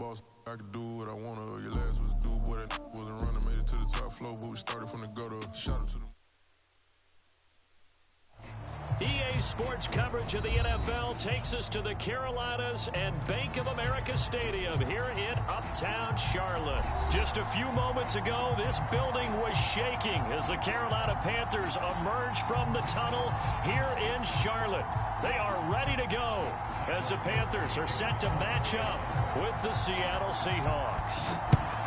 boss, I could do what I wanna. Your last was a dude, boy, that wasn't running. Made it to the top floor, but we started from the gutter. Shout out to the EA Sports coverage of the NFL takes us to the Carolinas and Bank of America Stadium here in Uptown Charlotte. Just a few moments ago, this building was shaking as the Carolina Panthers emerged from the tunnel here in Charlotte. They are ready to go as the Panthers are set to match up with the Seattle Seahawks.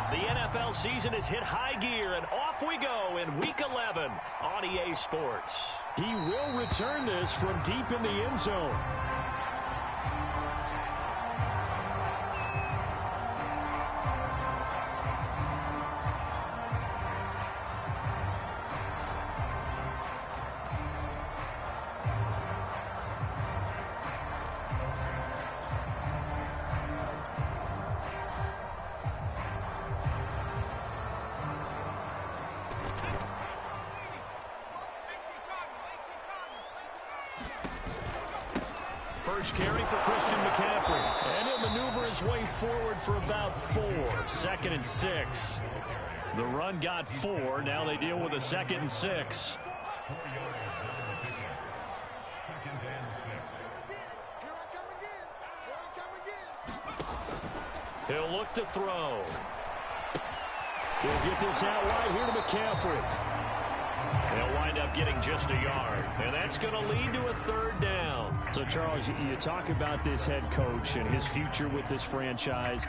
The NFL season has hit high gear, and off we go in Week 11 on EA Sports. He will return this from deep in the end zone. First carry for Christian McCaffrey. And he'll maneuver his way forward for about 4. 2nd and 6. The run got 4. Now they deal with a 2nd and 6. He'll look to throw. He'll get this out wide here to McCaffrey. They'll wind up getting just a yard, and that's going to lead to a 3rd down. So, Charles, you talk about this head coach and his future with this franchise.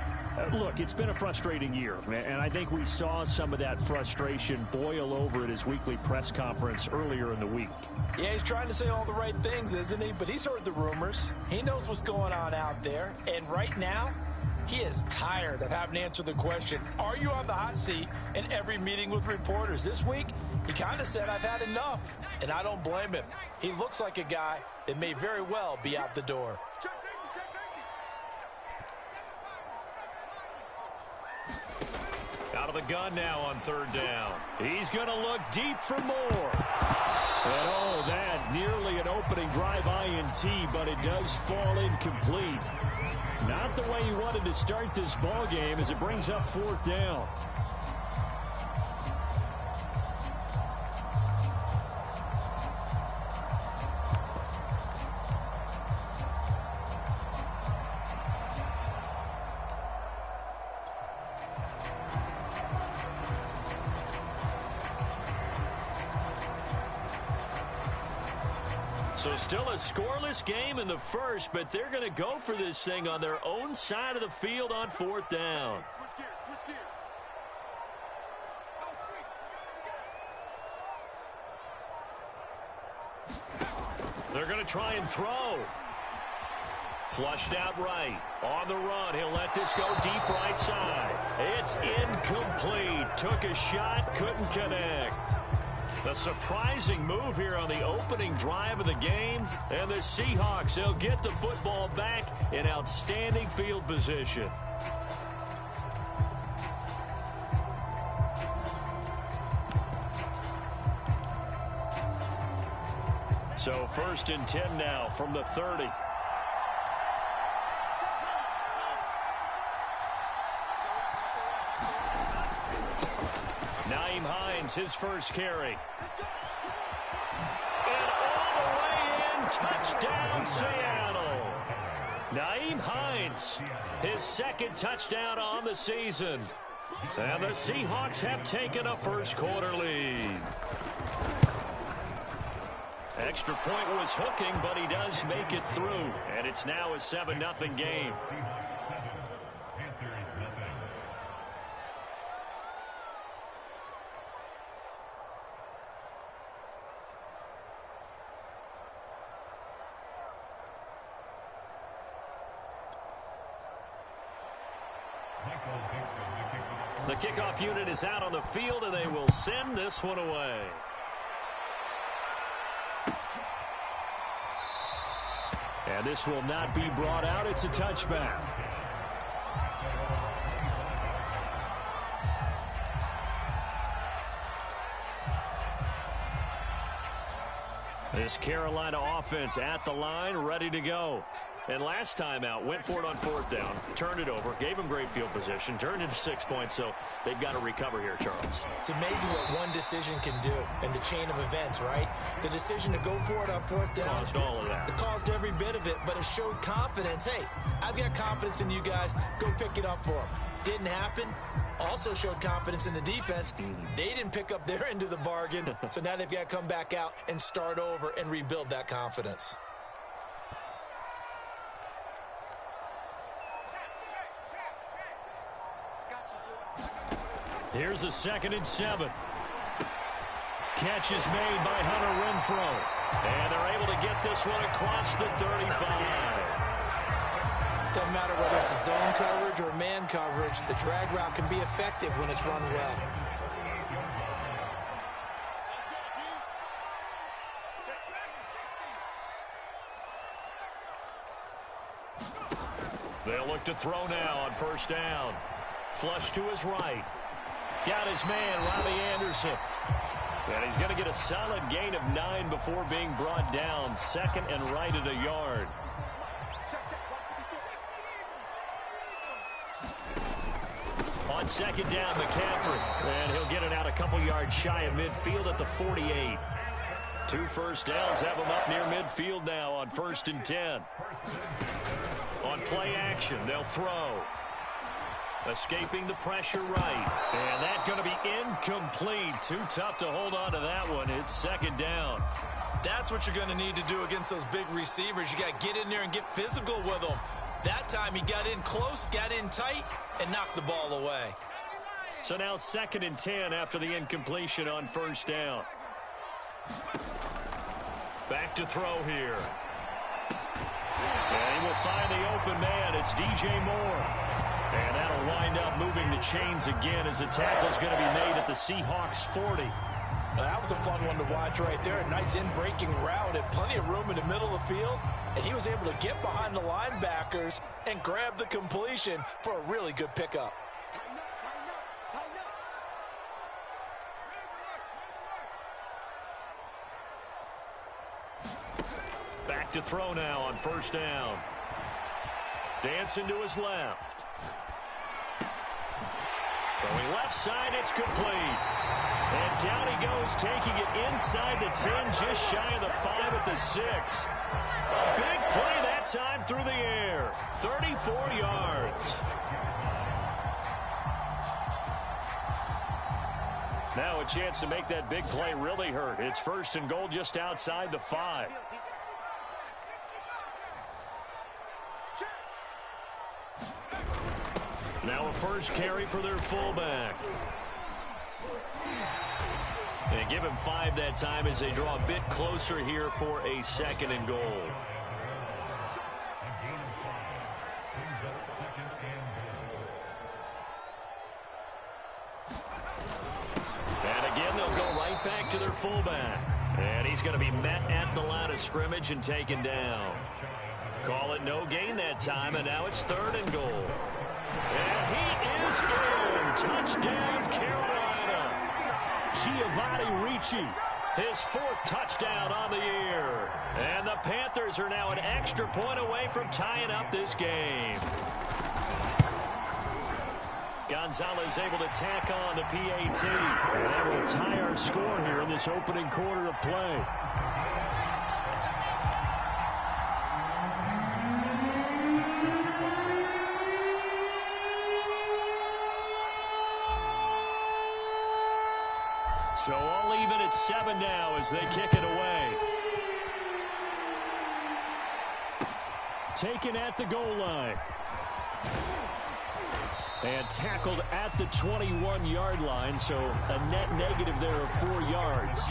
Look, it's been a frustrating year, and I think we saw some of that frustration boil over at his weekly press conference earlier in the week. Yeah, he's trying to say all the right things, isn't he? But he's heard the rumors. He knows what's going on out there, and right now, he is tired of having to answer the question, are you on the hot seat, in every meeting with reporters. This week, he kind of said, I've had enough, and I don't blame him. He looks like a guy that may very well be out the door. Out of the gun now on 3rd down. He's going to look deep for more. And oh, that nearly an opening drive INT, but it does fall incomplete. Not the way he wanted to start this ball game as it brings up 4th down. So still a scoreless game in the first, but they're going to go for this thing on their own side of the field on 4th down. They're going to try and throw. Flushed out right. On the run, he'll let this go deep right side. It's incomplete. Took a shot, couldn't connect. A surprising move here on the opening drive of the game. And the Seahawks, they'll get the football back in outstanding field position. So 1st and 10 now from the 30. His first carry. And all the way in, touchdown Seattle. Nyheim Hines, his 2nd touchdown on the season. And the Seahawks have taken a first-quarter lead. Extra point was hooking, but he does make it through. And it's now a 7-0 game. The kickoff unit is out on the field, and they will send this one away. And this will not be brought out. It's a touchback. This Carolina offense at the line, ready to go. And last time out, went for it on 4th down, turned it over, gave him great field position, turned into 6 points, so they've got to recover here, Charles. It's amazing what one decision can do in the chain of events, right? The decision to go for it on 4th down. Caused all of that. It caused every bit of it, but it showed confidence. Hey, I've got confidence in you guys. Go pick it up for them. Didn't happen. Also showed confidence in the defense. They didn't pick up their end of the bargain, so now they've got to come back out and start over and rebuild that confidence. Here's a 2nd and 7. Catch is made by Hunter Renfrow. And they're able to get this one across the 35. Doesn't matter whether it's a zone coverage or man coverage, the drag route can be effective when it's run well. They'll look to throw now on 1st down. Flush to his right. Got his man, Robbie Anderson. And he's going to get a solid gain of 9 before being brought down. 2nd and right at a yard. On 2nd down, McCaffrey. And he'll get it out a couple yards shy of midfield at the 48. 2 1st downs have him up near midfield now on 1st and 10. On play action, they'll throw. Escaping the pressure right. And that's going to be incomplete. Too tough to hold on to that one. It's 2nd down. That's what you're going to need to do against those big receivers. You got to get in there and get physical with them. That time he got in close, got in tight, and knocked the ball away. So now 2nd and 10 after the incompletion on 1st down. Back to throw here. And he will find the open man. It's DJ Moore. And that'll wind up moving the chains again as the tackle's going to be made at the Seahawks 40. That was a fun one to watch right there. A nice in-breaking route and plenty of room in the middle of the field. And he was able to get behind the linebackers and grab the completion for a really good pickup. Back to throw now on 1st down. Dancing to his left. Throwing left side, it's complete. And down he goes, taking it inside the 10, just shy of the 5 at the 6. A big play that time through the air. 34 yards. Now a chance to make that big play really hurt. It's 1st and goal just outside the 5. Now a 1st carry for their fullback. And give him 5 that time as they draw a bit closer here for a 2nd and goal. And again, they'll go right back to their fullback. And he's going to be met at the line of scrimmage and taken down. Call it no gain that time, and now it's 3rd and goal. And he is in. Touchdown, Carolina. Giovanni Ricci, his 4th touchdown on the year. And the Panthers are now an extra point away from tying up this game. Gonzalez able to tack on the PAT. And that will tie our score here in this opening quarter of play. So all even at 7 now as they kick it away. Taken at the goal line. And tackled at the 21-yard line, so a net negative there of 4 yards.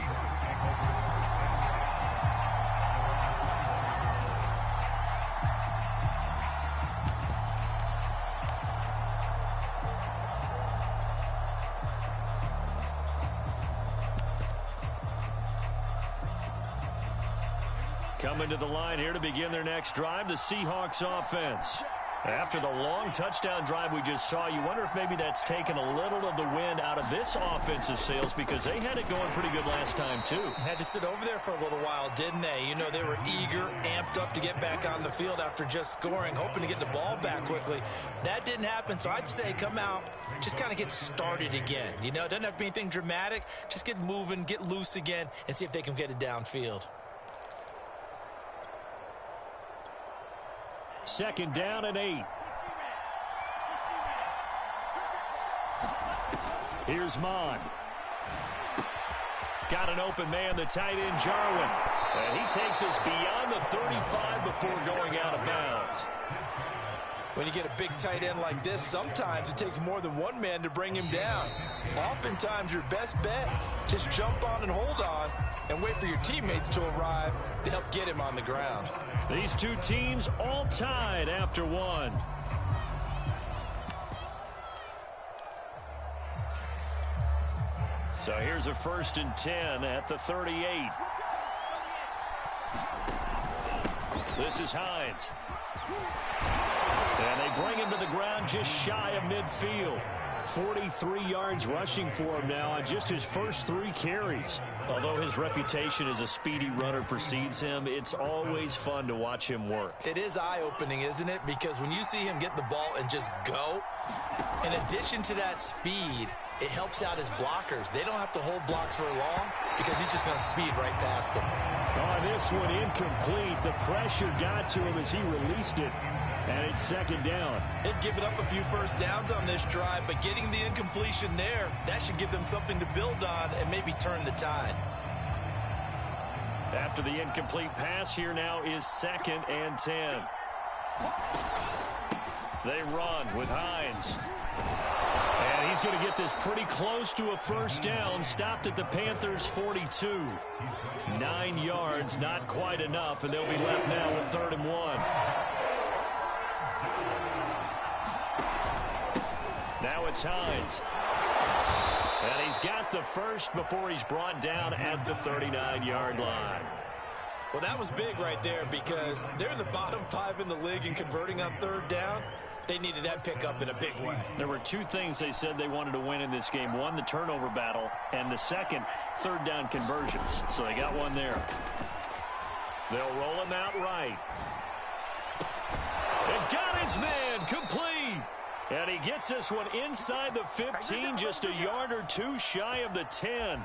Coming to the line here to begin their next drive, the Seahawks offense. After the long touchdown drive we just saw, you wonder if maybe that's taken a little of the wind out of this offensive sails because they had it going pretty good last time, too. Had to sit over there for a little while, didn't they? You know, they were eager, amped up to get back on the field after just scoring, hoping to get the ball back quickly. That didn't happen, so I'd say come out, just kind of get started again. You know, it doesn't have to be anything dramatic. Just get moving, get loose again, and see if they can get it downfield. Second down and 8. Here's Mon. Got an open man, the tight end, Jarwin. And he takes us beyond the 35 before going out of bounds. When you get a big tight end like this, sometimes it takes more than one man to bring him down. Oftentimes, your best bet, just jump on and hold on and wait for your teammates to arrive to help get him on the ground. These two teams all tied after one. So here's a 1st and 10 at the 38. This is Hines. And they bring him to the ground just shy of midfield. 43 yards rushing for him now on just his first 3 carries. Although his reputation as a speedy runner precedes him, it's always fun to watch him work. It is eye-opening, isn't it? Because when you see him get the ball and just go, in addition to that speed, it helps out his blockers. They don't have to hold blocks for long because he's just going to speed right past them. Oh, this one incomplete. The pressure got to him as he released it. And it's second down. They've given up a few first downs on this drive, but getting the incompletion there, that should give them something to build on and maybe turn the tide. After the incomplete pass, here now is 2nd and 10. They run with Hines. And he's going to get this pretty close to a first down. Stopped at the Panthers' 42. 9 yards, not quite enough, and they'll be left now with 3rd and 1. Now it's Hines. And he's got the first before he's brought down at the 39-yard line. Well, that was big right there because they're in the bottom 5 in the league in converting on 3rd down. They needed that pickup in a big way. There were 2 things they said they wanted to win in this game. One, the turnover battle, and the second, 3rd down conversions. So they got one there. They'll roll him out right. And got his man complete. And he gets this one inside the 15, just a yard or 2 shy of the 10.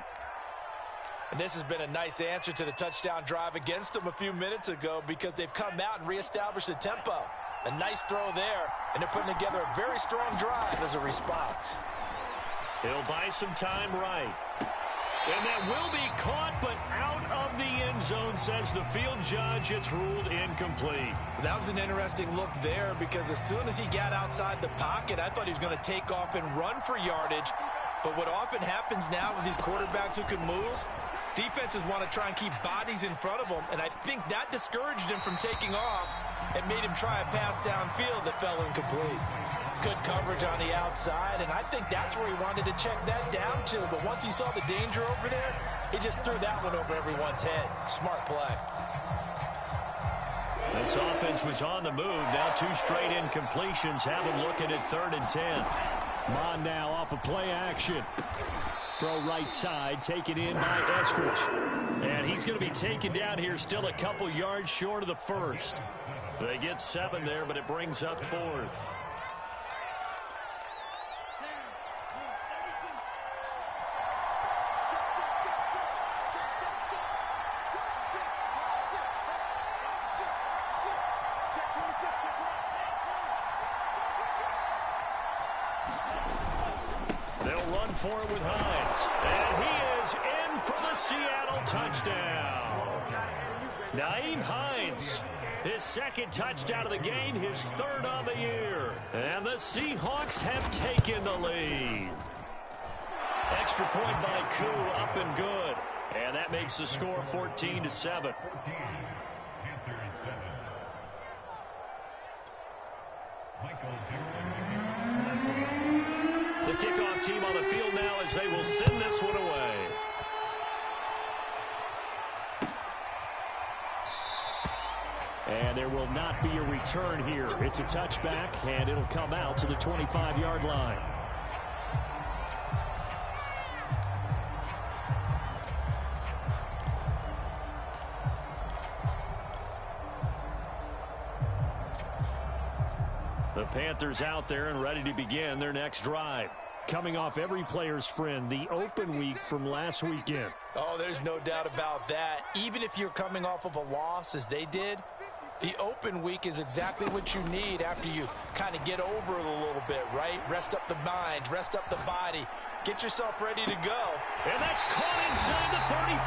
And this has been a nice answer to the touchdown drive against them a few minutes ago because they've come out and reestablished the tempo. A nice throw there, and they're putting together a very strong drive as a response. He'll buy some time right. And that will be caught, but out of the end zone, says the field judge. It's ruled incomplete. That was an interesting look there because as soon as he got outside the pocket, I thought he was going to take off and run for yardage. But what often happens now with these quarterbacks who can move, defenses want to try and keep bodies in front of them, and I think that discouraged him from taking off and made him try a pass downfield that fell incomplete. Good coverage on the outside, and I think that's where he wanted to check that down to. But once he saw the danger over there, he just threw that one over everyone's head. Smart play. This offense was on the move. Now 2 straight incompletions have him looking at 3rd and 10. Mon now off of play action. Throw right side, taken in by Eskridge. And he's going to be taken down here, still a couple yards short of the first. They get 7 there, but it brings up 4th. They'll run for it with Hines. And he is in for the Seattle touchdown. Nyheim Hines, his 2nd touchdown of the game, his 3rd of the year. And the Seahawks have taken the lead. Extra point by Koo, up and good. And that makes the score 14-7. The kickoff team on the field now as they will send this one away. And there will not be a return here. It's a touchback, and it'll come out to the 25-yard line. The Panthers out there and ready to begin their next drive. Coming off every player's friend, the open week from last weekend. Oh, there's no doubt about that. Even if you're coming off of a loss as they did, the open week is exactly what you need after you kind of get over it a little bit, right? Rest up the mind, rest up the body, get yourself ready to go. And that's caught inside the 35.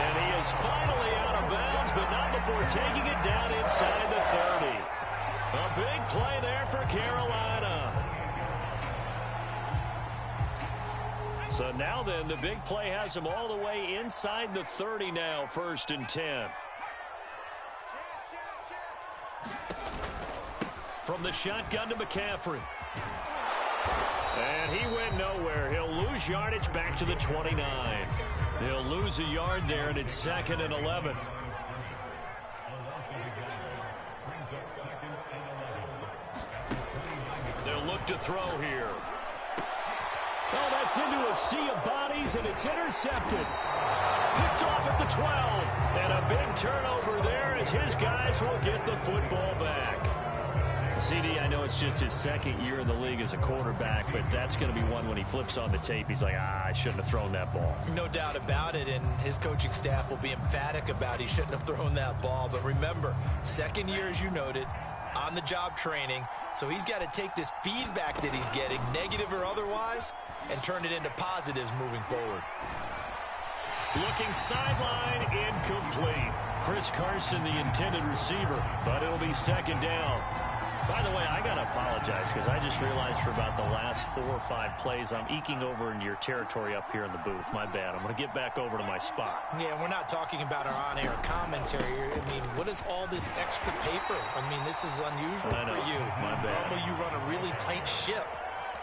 And he is finally out of bounds, but not before taking it down inside the 30. A big play there for Carolina. So now then, the big play has him all the way inside the 30 now, 1st and 10. From the shotgun to McCaffrey. And he went nowhere. He'll lose yardage back to the 29. He'll lose a yard there, and it's 2nd and 11. They'll look to throw here. Oh, that's into a sea of bodies, and it's intercepted. Picked off at the 12. And a big turnover there as his guys will get the football back. CD, I know it's just his 2nd year in the league as a quarterback, but that's going to be one when he flips on the tape. He's like, I shouldn't have thrown that ball. No doubt about it, and his coaching staff will be emphatic about he shouldn't have thrown that ball. But remember, 2nd year, as you noted, on-the-job training, so he's got to take this feedback that he's getting, negative or otherwise, and turn it into positives moving forward. Looking sideline, incomplete. Chris Carson, the intended receiver, but it'll be 2nd down. By the way, I got to apologize because I just realized for about the last 4 or 5 plays, I'm eking over into your territory up here in the booth. My bad. I'm going to get back over to my spot. Yeah, we're not talking about our on-air commentary. I mean, what is all this extra paper? I mean, this is unusual for you. My bad. Normally you run a really tight ship.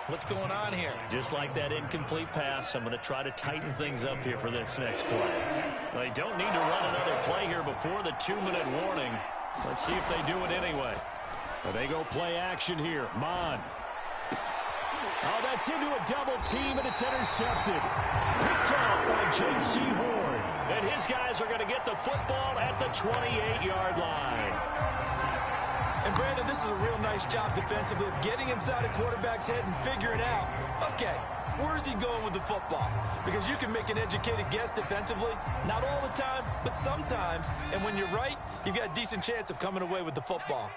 What's going on here? Just like that incomplete pass, I'm going to try to tighten things up here for this next play. They don't need to run another play here before the 2-minute warning. Let's see if they do it anyway. They go play action here. Mon. Oh, that's into a double team, and it's intercepted. Picked off by J.C. Horn. And his guys are going to get the football at the 28-yard line. And, Brandon, this is a real nice job defensively of getting inside a quarterback's head and figuring out, okay, where is he going with the football? Because you can make an educated guess defensively. Not all the time, but sometimes. And when you're right, you've got a decent chance of coming away with the football.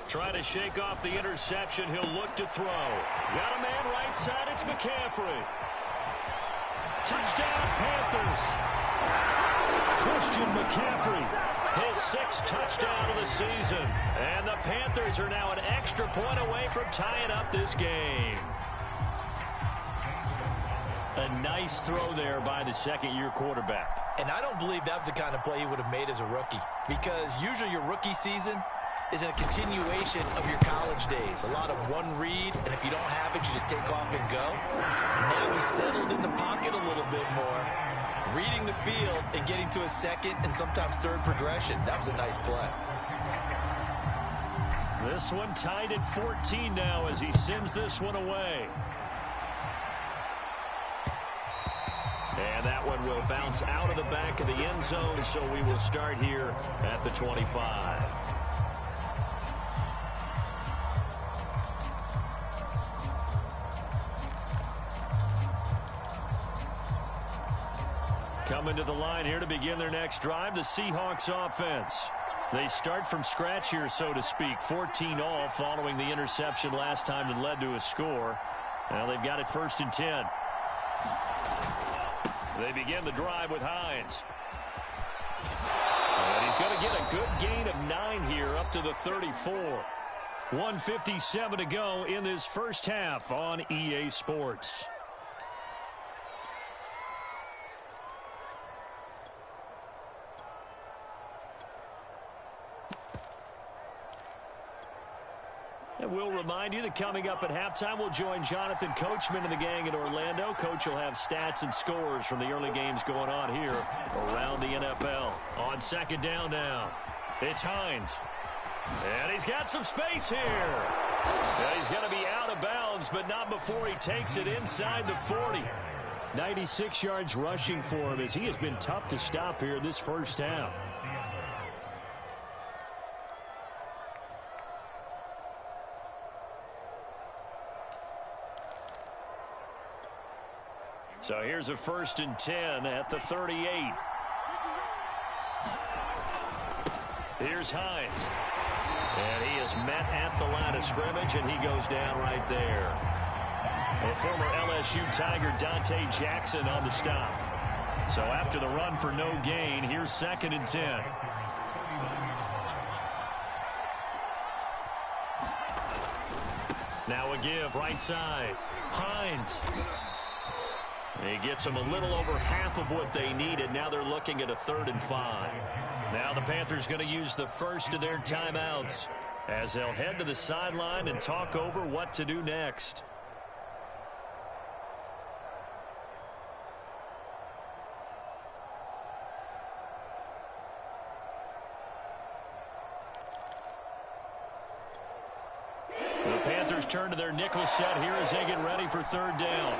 Try to shake off the interception. He'll look to throw. Got a man right side. It's McCaffrey. Touchdown, Panthers. Christian McCaffrey, his 6th touchdown of the season. And the Panthers are now an extra point away from tying up this game. A nice throw there by the 2nd-year quarterback. And I don't believe that was the kind of play he would have made as a rookie. Because usually your rookie season is a continuation of your college days. A lot of one read, and if you don't have it, you just take off and go. Now he's settled in the pocket a little bit more, reading the field and getting to a 2nd and sometimes 3rd progression. That was a nice play. This one tied at 14 now as he sends this one away. And that one will bounce out of the back of the end zone, so we will start here at the 25. Coming to the line here to begin their next drive, the Seahawks offense. They start from scratch here, so to speak. 14 all following the interception last time that led to a score. Now they've got it 1st and 10. They begin the drive with Hines. And he's going to get a good gain of 9 here up to the 34. 1:57 to go in this first half on EA Sports. And we'll remind you that coming up at halftime, we'll join Jonathan Coachman and the gang in Orlando. Coach will have stats and scores from the early games going on here around the NFL. On second down now, it's Hines. And he's got some space here. And he's going to be out of bounds, but not before he takes it inside the 40. 96 yards rushing for him as he has been tough to stop here this first half. So here's a 1st and 10 at the 38. Here's Hines. And he is met at the line of scrimmage, and he goes down right there. A former LSU Tiger, Dante Jackson, on the stop. So after the run for no gain, here's 2nd and 10. Now a give, right side. Hines. He gets them a little over half of what they needed. Now they're looking at a 3rd and 5. Now the Panthers going to use the first of their timeouts as they'll head to the sideline and talk over what to do next. The Panthers turn to their nickel set here as they get ready for 3rd down.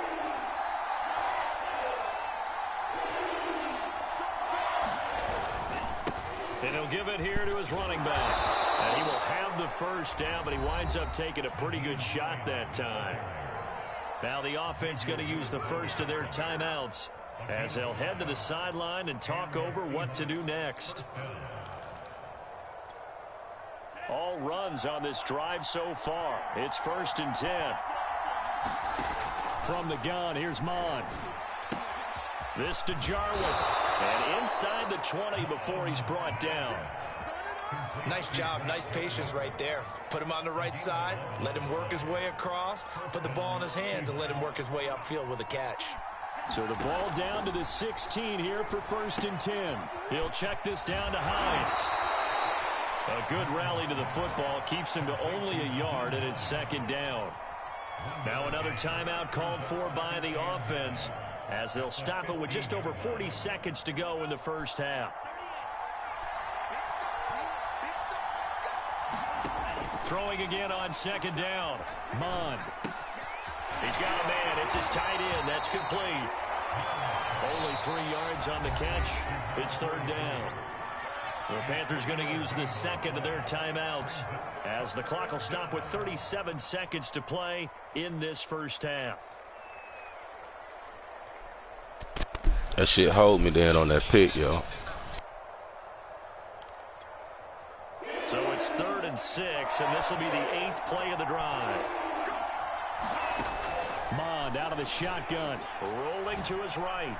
And he'll give it here to his running back. And he will have the first down, but he winds up taking a pretty good shot that time. Now the offense going to use the first of their timeouts as they'll head to the sideline and talk over what to do next. All runs on this drive so far. It's 1st and 10. From the gun, here's Mon. This to Jarwin. And inside the 20 before he's brought down. Nice job, nice patience right there. Put him on the right side, let him work his way across, put the ball in his hands, and let him work his way upfield with a catch. So the ball down to the 16 here for 1st and 10. He'll check this down to Hines. A good rally to the football keeps him to only a yard, and it's 2nd down. Now another timeout called for by the offense as they'll stop it with just over 40 seconds to go in the first half. Throwing again on 2nd down. Mon. He's got a man. It's his tight end. That's complete. Only 3 yards on the catch. It's 3rd down. The Panthers going to use the second of their timeouts as the clock will stop with 37 seconds to play in this first half. That shit hold me down on that pick, yo. So it's 3rd and 6, and this will be the 8th play of the drive. Mond out of the shotgun, rolling to his right.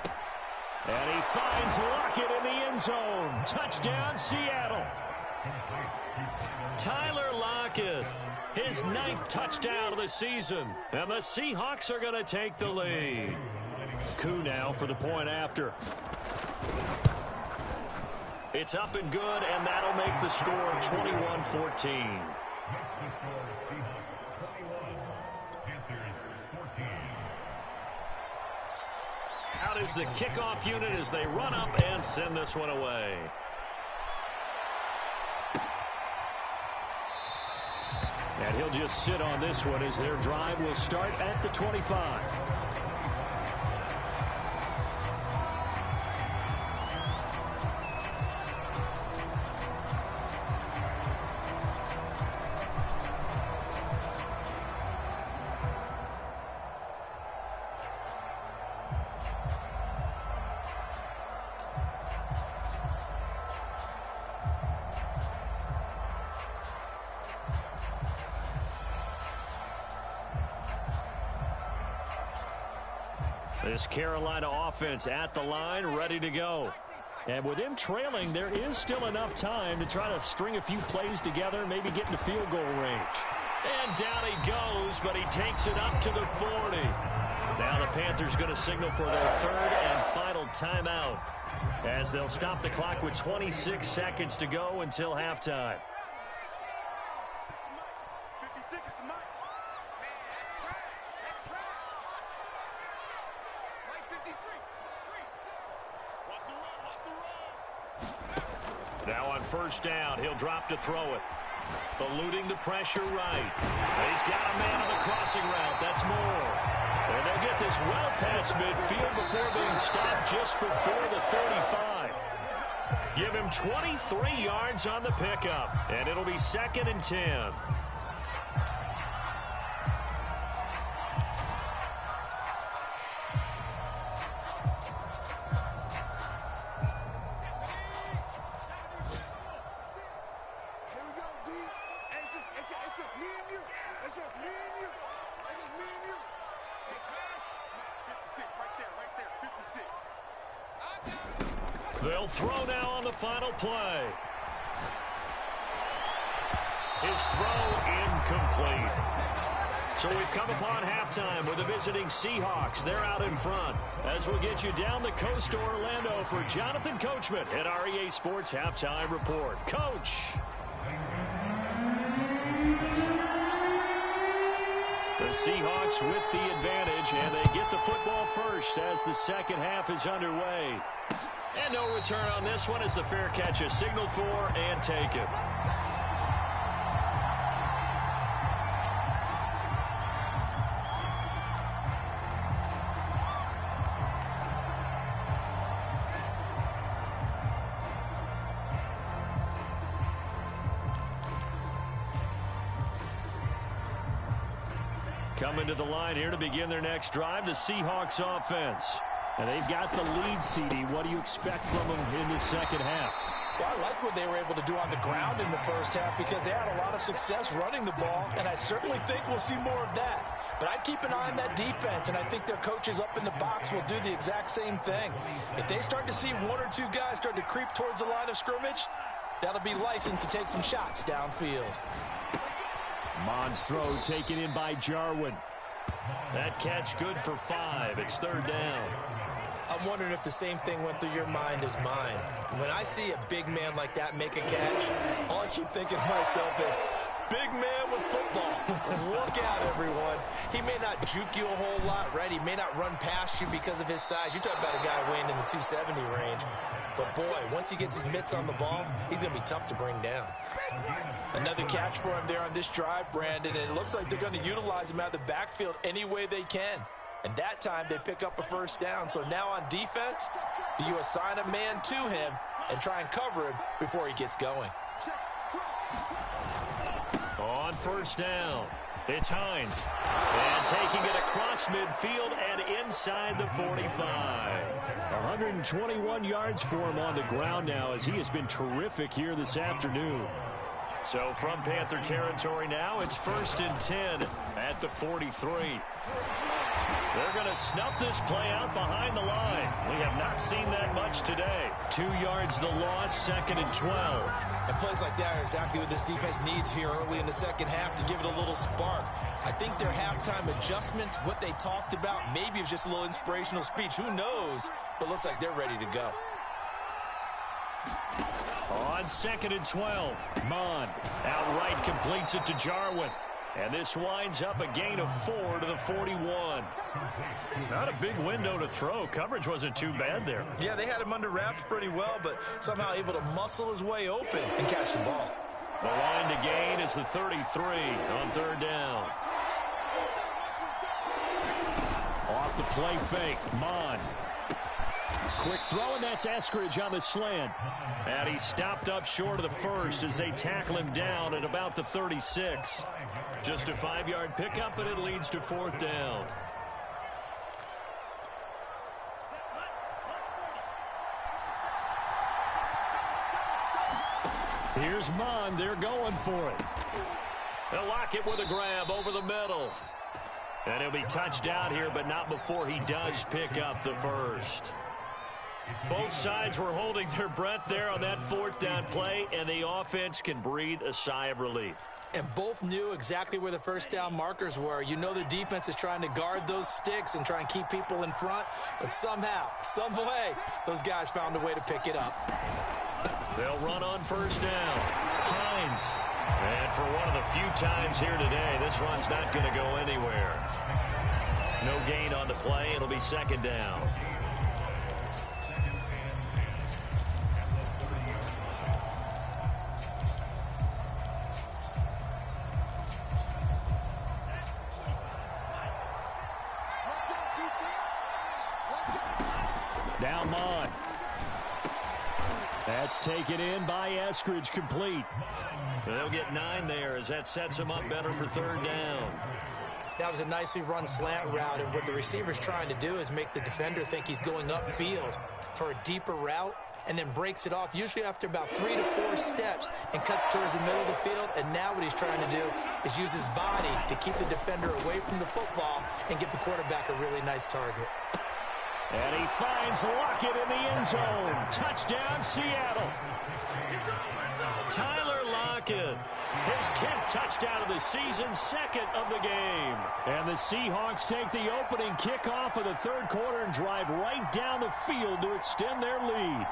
And he finds Lockett in the end zone. Touchdown, Seattle. Tyler Lockett, his 9th touchdown of the season. And the Seahawks are going to take the lead. Koo now for the point after. It's up and good, and that'll make the score 21-14. Out is the kickoff unit as they run up and send this one away. And he'll just sit on this one as their drive will start at the 25. This Carolina offense at the line, ready to go. And with him trailing, there is still enough time to try to string a few plays together, maybe get into field goal range. And down he goes, but he takes it up to the 40. Now the Panthers going to signal for their 3rd and final timeout as they'll stop the clock with 26 seconds to go until halftime. 56. Now on first down, he'll drop to throw it. Eluding the pressure right. He's got a man on the crossing route. That's Moore. And they'll get this well past midfield before being stopped just before the 35. Give him 23 yards on the pickup, and it'll be 2nd and 10. They'll throw now on the final play. His throw incomplete. So we've come upon halftime with the visiting Seahawks. They're out in front. As we'll get you down the coast to Orlando for Jonathan Coachman at our EA Sports Halftime Report. Coach. The Seahawks with the advantage, and they get the football first as the second half is underway. And no return on this one as the fair catch is signaled for and taken. Coming to the line here to begin their next drive, the Seahawks offense. And they've got the lead, CD. What do you expect from them in the second half? Well, I like what they were able to do on the ground in the first half because they had a lot of success running the ball, and I certainly think we'll see more of that. But I'd keep an eye on that defense, and I think their coaches up in the box will do the exact same thing. If they start to see one or two guys start to creep towards the line of scrimmage, that'll be licensed to take some shots downfield. Mons throw taken in by Jarwin. That catch good for 5. It's 3rd down. I'm wondering if the same thing went through your mind as mine. When I see a big man like that make a catch, all I keep thinking to myself is, big man with football. Look out, everyone. He may not juke you a whole lot, right? He may not run past you because of his size. You're talking about a guy weighing in the 270 range. But, boy, once he gets his mitts on the ball, he's going to be tough to bring down. Another catch for him there on this drive, Brandon. And it looks like they're going to utilize him out of the backfield any way they can. And that time they pick up a first down. So now on defense, do you assign a man to him and try and cover him before he gets going? On first down, it's Hines. And taking it across midfield and inside the 45. 121 yards for him on the ground now as he has been terrific here this afternoon. So from Panther territory now, it's 1st and 10 at the 43. They're going to snuff this play out behind the line. We have not seen that much today. 2 yards the loss, 2nd and 12. And plays like that are exactly what this defense needs here early in the second half to give it a little spark. I think their halftime adjustment, what they talked about, maybe it was just a little inspirational speech. Who knows? But looks like they're ready to go. On 2nd and 12, Mon outright completes it to Jarwin. And this winds up a gain of 4 to the 41. Not a big window to throw. Coverage wasn't too bad there. Yeah, they had him under wraps pretty well, but somehow able to muscle his way open and catch the ball. The line to gain is the 33 on 3rd down. Off the play fake, Mon. Quick throw, and that's Eskridge on the slant. And he stopped up short of the first as they tackle him down at about the 36. Just a 5-yard pickup, and it leads to 4th down. Here's Mon. They're going for it. They'll lock it with a grab over the middle. And he'll be touched out here, but not before he does pick up the first. Both sides were holding their breath there on that 4th down play, and the offense can breathe a sigh of relief. And both knew exactly where the first down markers were. You know the defense is trying to guard those sticks and try and keep people in front, but somehow, some way, those guys found a way to pick it up. They'll run on first down. Hines. And for one of the few times here today, this run's not going to go anywhere. No gain on the play. It'll be 2nd down. Down Mond. That's taken in by Eskridge, complete. They'll get 9 there as that sets them up better for third down. That was a nicely run slant route, and what the receiver's trying to do is make the defender think he's going upfield for a deeper route, and then breaks it off, usually after about 3 to 4 steps, and cuts towards the middle of the field. And now what he's trying to do is use his body to keep the defender away from the football and give the quarterback a really nice target. And he finds Lockett in the end zone. Touchdown, Seattle. Tyler Lockett, his 10th touchdown of the season, 2nd of the game. And the Seahawks take the opening kickoff of the third quarter and drive right down the field to extend their lead.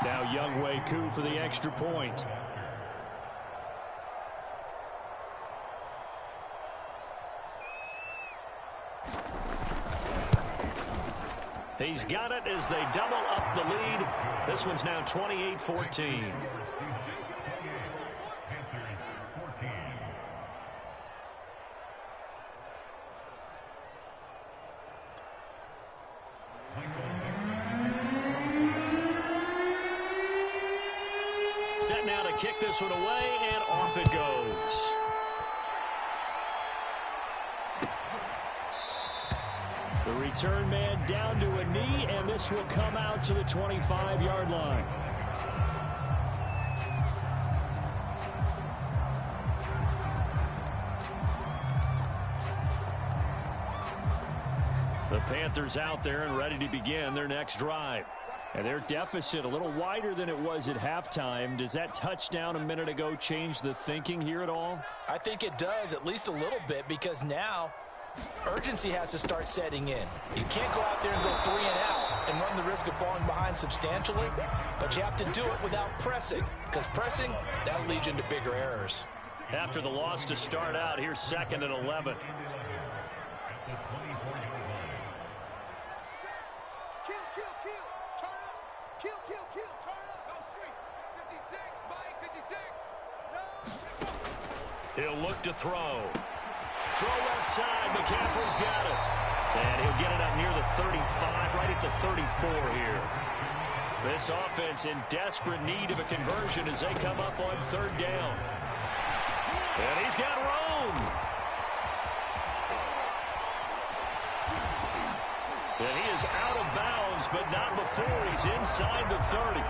Now Younghoe Koo for the extra point. He's got it as they double up the lead. This one's now 28-14. Set now to kick this one away, and off it goes. The return man down to a knee, and this will come out to the 25-yard line. The Panthers out there and ready to begin their next drive. And their deficit a little wider than it was at halftime. Does that touchdown a minute ago change the thinking here at all? I think it does, at least a little bit, because now urgency has to start setting in. You can't go out there and go 3 and out and run the risk of falling behind substantially, but you have to do it without pressing, because pressing, that'll lead you into bigger errors. After the loss to start out, here's 2nd and 11. He'll look to throw. Throw left side. McCaffrey's got it. And he'll get it up near the 35, right at the 34 here. This offense in desperate need of a conversion as they come up on 3rd down. And he's got room. And he is out of bounds, but not before he's inside the 30.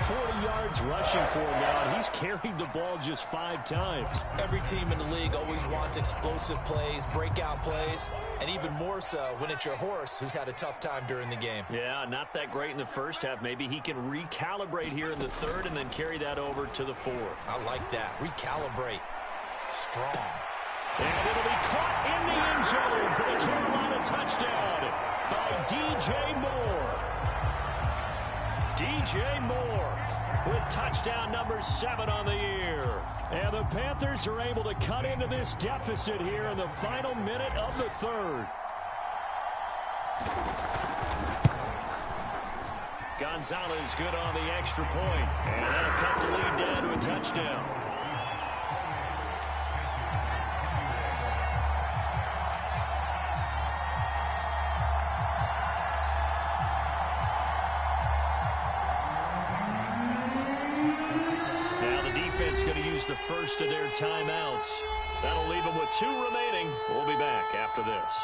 40 yards rushing for him now. He's carried the ball just 5 times. Every team in the league always wants explosive plays, breakout plays, and even more so when it's your horse who's had a tough time during the game. Yeah, not that great in the first half. Maybe he can recalibrate here in the 3rd and then carry that over to the 4th. I like that. Recalibrate. Strong. And it'll be caught in the end zone for the Carolina touchdown by DJ Moore. DJ Moore with touchdown number 7 on the year. And the Panthers are able to cut into this deficit here in the final minute of the 3rd. Gonzalez good on the extra point. And that'll cut the lead down to a touchdown. Going to use the first of their timeouts. That'll leave them with 2 remaining. We'll be back after this.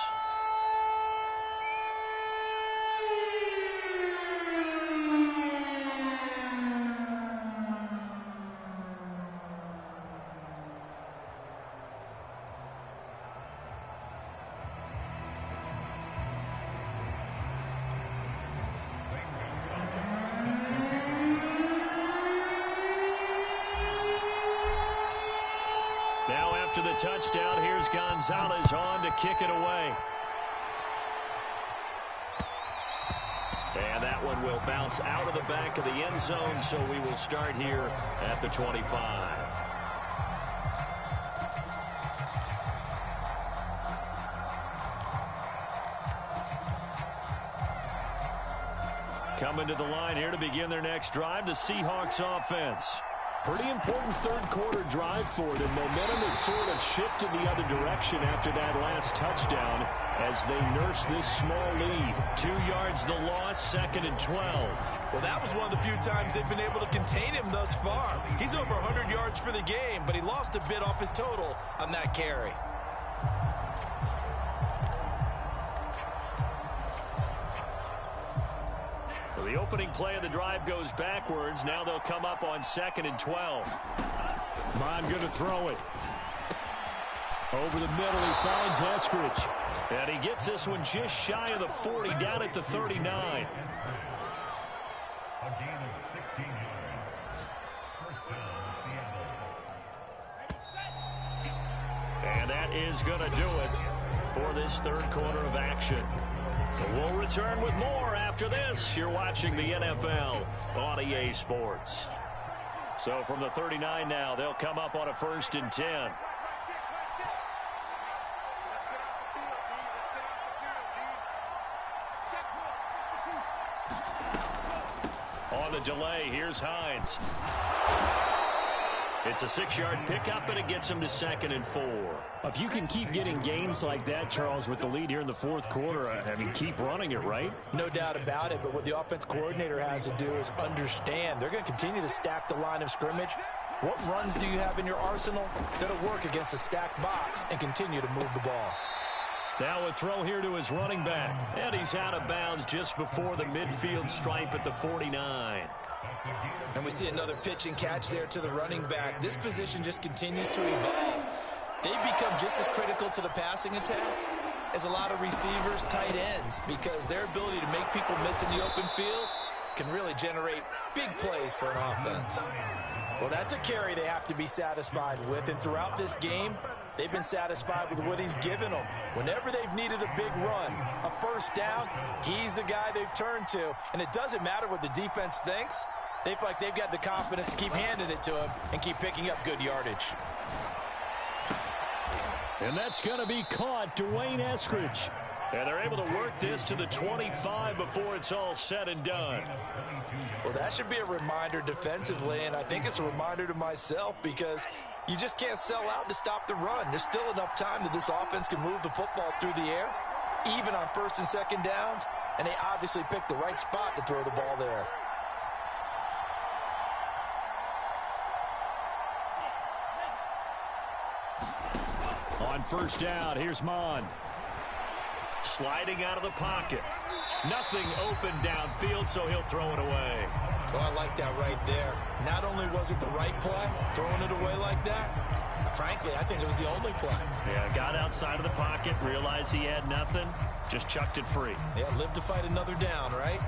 After the touchdown, here's Gonzalez on to kick it away. And that one will bounce out of the back of the end zone, so we will start here at the 25. Coming to the line here to begin their next drive, the Seahawks offense. Pretty important third-quarter drive for them. Momentum has sort of shifted the other direction after that last touchdown as they nurse this small lead. 2 yards the loss, 2nd and 12. Well, that was one of the few times they've been able to contain him thus far. He's over 100 yards for the game, but he lost a bit off his total on that carry. So the opening play of the drive goes backwards. Now they'll come up on 2nd and 12. Mon going to throw it. Over the middle, he finds Eskridge. And he gets this one just shy of the 40, down at the 39. And that is going to do it for this third quarter of action. We'll return with more after this. You're watching the NFL on EA Sports. So from the 39 now, they'll come up on a 1st and 10. On the delay, here's Hines. It's a 6-yard pickup, and it gets him to 2nd and 4. If you can keep getting gains like that, Charles, with the lead here in the fourth quarter, I mean, keep running it, right? No doubt about it, but what the offense coordinator has to do is understand. They're going to continue to stack the line of scrimmage. What runs do you have in your arsenal that'll work against a stacked box and continue to move the ball? Now a throw here to his running back, and he's out of bounds just before the midfield stripe at the 49. And we see another pitch and catch there to the running back. This position just continues to evolve. They've become just as critical to the passing attack as a lot of receivers, tight ends, because their ability to make people miss in the open field can really generate big plays for an offense. Well, that's a carry they have to be satisfied with, and throughout this game, they've been satisfied with what he's given them. Whenever they've needed a big run, a first down, he's the guy they've turned to. And it doesn't matter what the defense thinks. They feel like they've got the confidence to keep handing it to him and keep picking up good yardage. And that's going to be caught, Dwayne Eskridge. And they're able to work this to the 25 before it's all said and done. Well, that should be a reminder defensively, and I think it's a reminder to myself because you just can't sell out to stop the run. There's still enough time that this offense can move the football through the air, even on 1st and 2nd downs, and they obviously picked the right spot to throw the ball there. On 1st down, here's Mon. Sliding out of the pocket. Nothing open downfield, so he'll throw it away. Oh, I like that right there. Not only was it the right play, throwing it away like that, frankly, I think it was the only play. Yeah, got outside of the pocket, realized he had nothing, just chucked it free. Yeah, live to fight another down, right?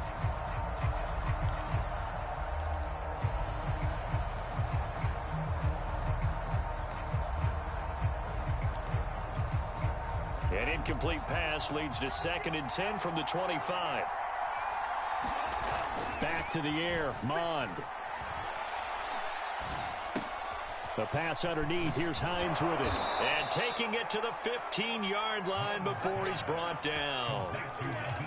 An incomplete pass leads to 2nd and 10 from the 25. Back to the air, Mond. The pass underneath. Here's Hines with it. And taking it to the 15-yard line before he's brought down.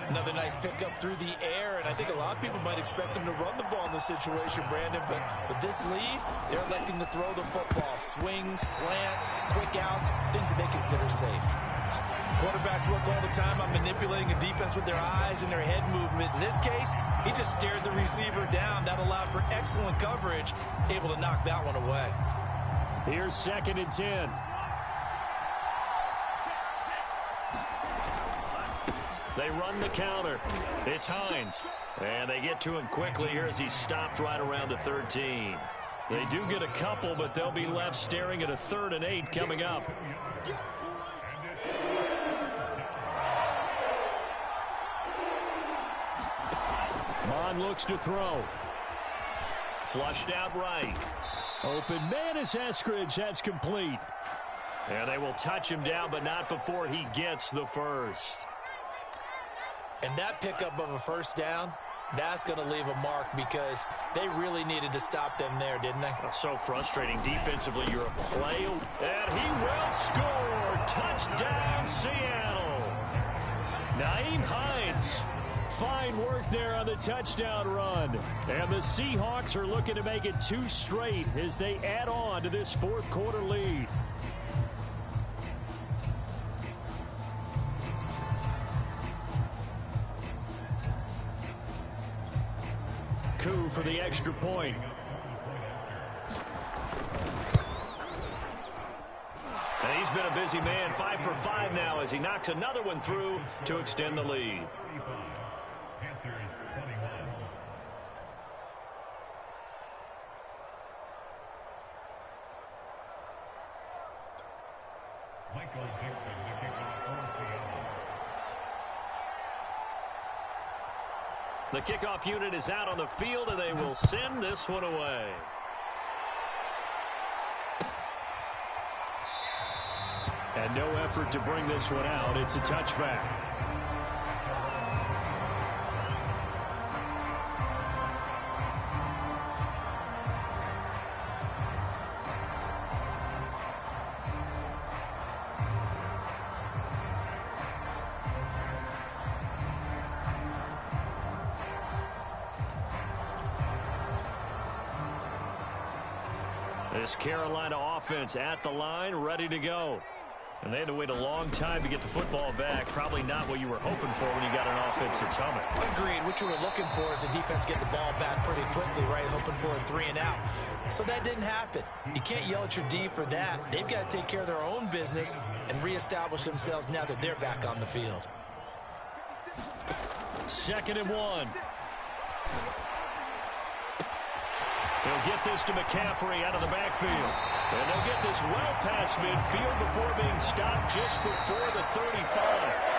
Another nice pickup through the air, and I think a lot of people might expect him to run the ball in this situation, Brandon, but with this lead, they're electing to throw the football. Swings, slants, quick outs, things that they consider safe. Quarterbacks work all the time on manipulating a defense with their eyes and their head movement. In this case, he just stared the receiver down. That allowed for excellent coverage, able to knock that one away. Here's 2nd and 10. They run the counter. It's Hines. And they get to him quickly here as he's stopped right around the 13. They do get a couple, but they'll be left staring at a 3rd and 8 coming up. Mon looks to throw. Flushed out right. Open man is Eskridge. That's complete. And they will touch him down, but not before he gets the first. And that pickup of a first down, that's going to leave a mark because they really needed to stop them there, didn't they? So frustrating defensively. You're a play, and he will score. Touchdown, Seattle. Nyheim Hines. Fine work there on the touchdown run. And the Seahawks are looking to make it 2 straight as they add on to this fourth quarter lead. Coup for the extra point. And he's been a busy man, 5 for 5 now as he knocks another one through to extend the lead. The kickoff unit is out on the field, and they will send this one away. And no effort to bring this one out. It's a touchback. This Carolina offense at the line, ready to go. And they had to wait a long time to get the football back. Probably not what you were hoping for when you got an offense that's humming. Agreed. What you were looking for is the defense get the ball back pretty quickly, right? Hoping for a 3 and out. So that didn't happen. You can't yell at your D for that. They've got to take care of their own business and reestablish themselves now that they're back on the field. 2nd and 1. They'll get this to McCaffrey out of the backfield. And they'll get this well past midfield before being stopped just before the 35.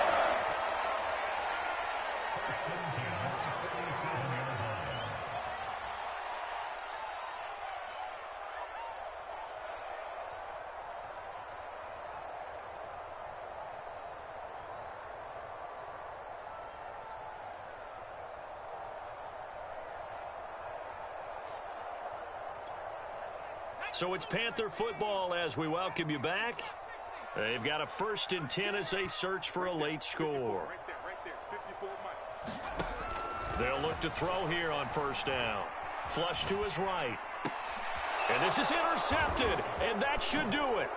So it's Panther football as we welcome you back. They've got a 1st and 10 as they search for a late score. They'll look to throw here on 1st down. Flush to his right. And this is intercepted, and that should do it.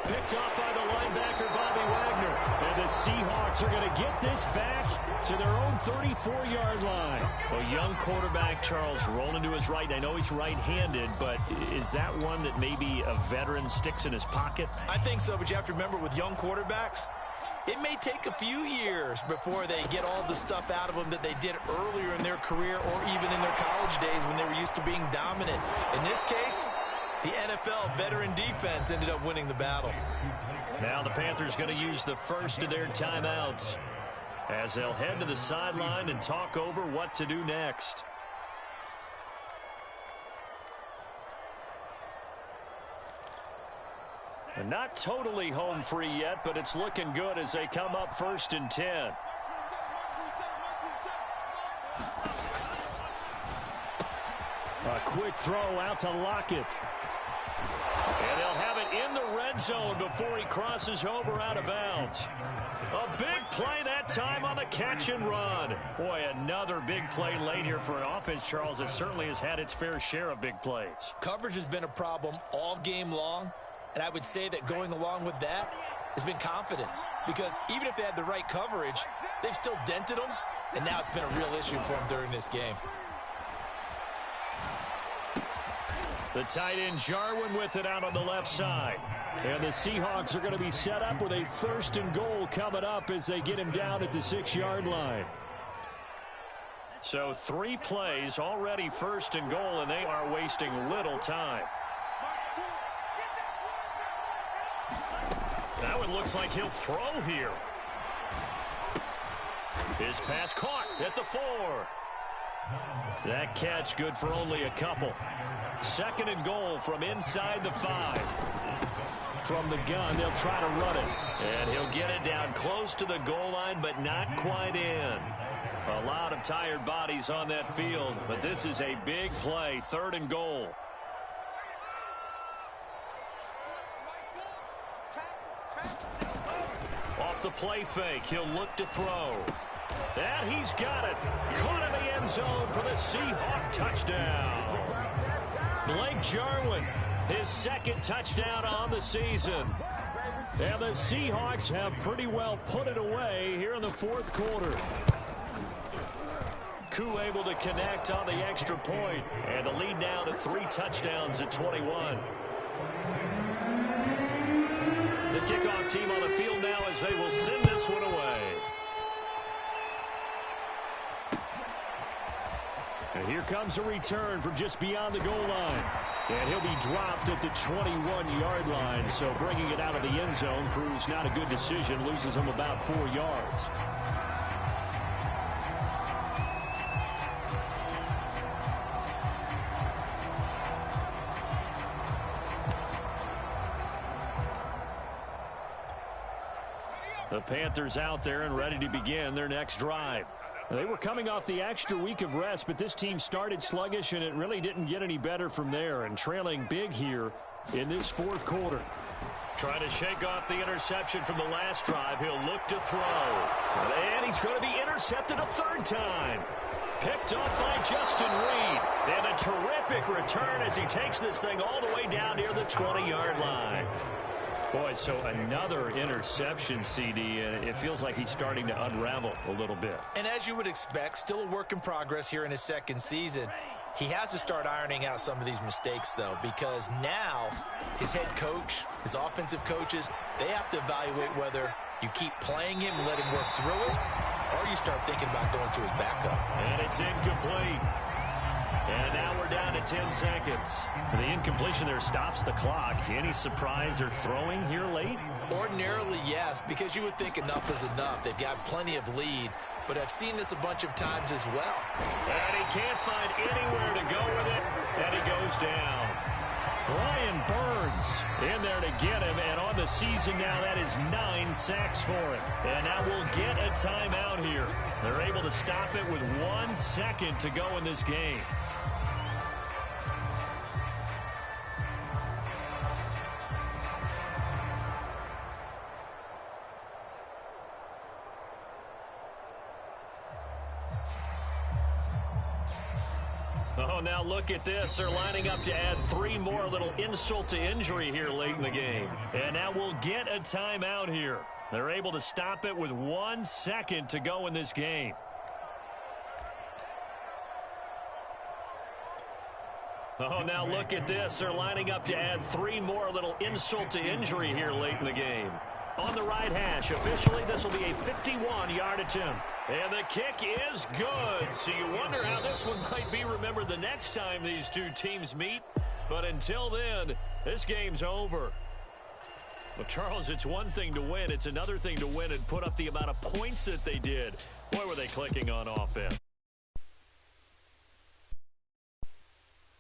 Picked off by the linebacker, Bobby Wagner. And the Seahawks are going to get this back to their own 34-yard line. A young quarterback, Charles, rolling to his right. I know he's right-handed, but is that one that maybe a veteran sticks in his pocket? I think so, but you have to remember with young quarterbacks, it may take a few years before they get all the stuff out of them that they did earlier in their career or even in their college days when they were used to being dominant. In this case, the NFL veteran defense ended up winning the battle. Now the Panthers going to use the first of their timeouts as they'll head to the sideline and talk over what to do next. And not totally home free yet, but it's looking good as they come up 1st and 10. A quick throw out to Lockett. And they'll have it in the red zone before he crosses over out of bounds. A big play that time on the catch and run. Boy, another big play late here for an offense, Charles, that certainly has had its fair share of big plays. Coverage has been a problem all game long, and I would say that going along with that has been confidence. Because even if they had the right coverage, they've still dented them, and now it's been a real issue for them during this game. The tight end Jarwin with it out on the left side. And the Seahawks are going to be set up with a 1st and goal coming up as they get him down at the 6-yard line. So 3 plays already 1st and goal, and they are wasting little time. That one looks like he'll throw here. His pass caught at the 4. That catch good for only a couple. 2nd and goal from inside the 5. From the gun, they'll try to run it. And he'll get it down close to the goal line, but not quite in. A lot of tired bodies on that field, but this is a big play, 3rd and goal. Off the play fake, he'll look to throw. And he's got it. Caught in the end zone for the Seahawk touchdown. Blake Jarwin, his second touchdown on the season. And the Seahawks have pretty well put it away here in the fourth quarter. Koo able to connect on the extra point, and the lead now to 3 touchdowns at 21. The kickoff team on the field now as they will send this one away. And here comes a return from just beyond the goal line. And he'll be dropped at the 21-yard line. So bringing it out of the end zone proves not a good decision. Loses him about 4 yards. The Panthers out there and ready to begin their next drive. They were coming off the extra week of rest, but this team started sluggish, and it really didn't get any better from there, and trailing big here in this fourth quarter. Trying to shake off the interception from the last drive. He'll look to throw. And he's going to be intercepted a third time. Picked off by Justin Reed. And a terrific return as he takes this thing all the way down near the 20-yard line. Boy, so another interception, CD, and it feels like he's starting to unravel a little bit. And as you would expect, still a work in progress here in his second season. He has to start ironing out some of these mistakes, though, because now his head coach, his offensive coaches, they have to evaluate whether you keep playing him and let him work through it, or you start thinking about going to his backup. And it's incomplete. And now we're down to 10 seconds. The incompletion there stops the clock. Any surprise they're throwing here late? Ordinarily, yes, because you would think enough is enough. They've got plenty of lead, but I've seen this a bunch of times as well. And he can't find anywhere to go with it, and he goes down. Brian Burns in there to get him, and on the season now, that is 9 sacks for him. And now we'll get a timeout here. They're able to stop it with 1 second to go in this game. Oh, now look at this. They're lining up to add 3 more, little insult to injury here late in the game. And now we'll get a timeout here. They're able to stop it with 1 second to go in this game. Oh, now look at this. They're lining up to add 3 more, little insult to injury here late in the game. On the right hash, officially, this will be a 51-yard attempt. And the kick is good. So you wonder how this one might be remembered the next time these two teams meet. But until then, this game's over. Well, Charles, it's one thing to win. It's another thing to win and put up the amount of points that they did. Boy, were they clicking on offense.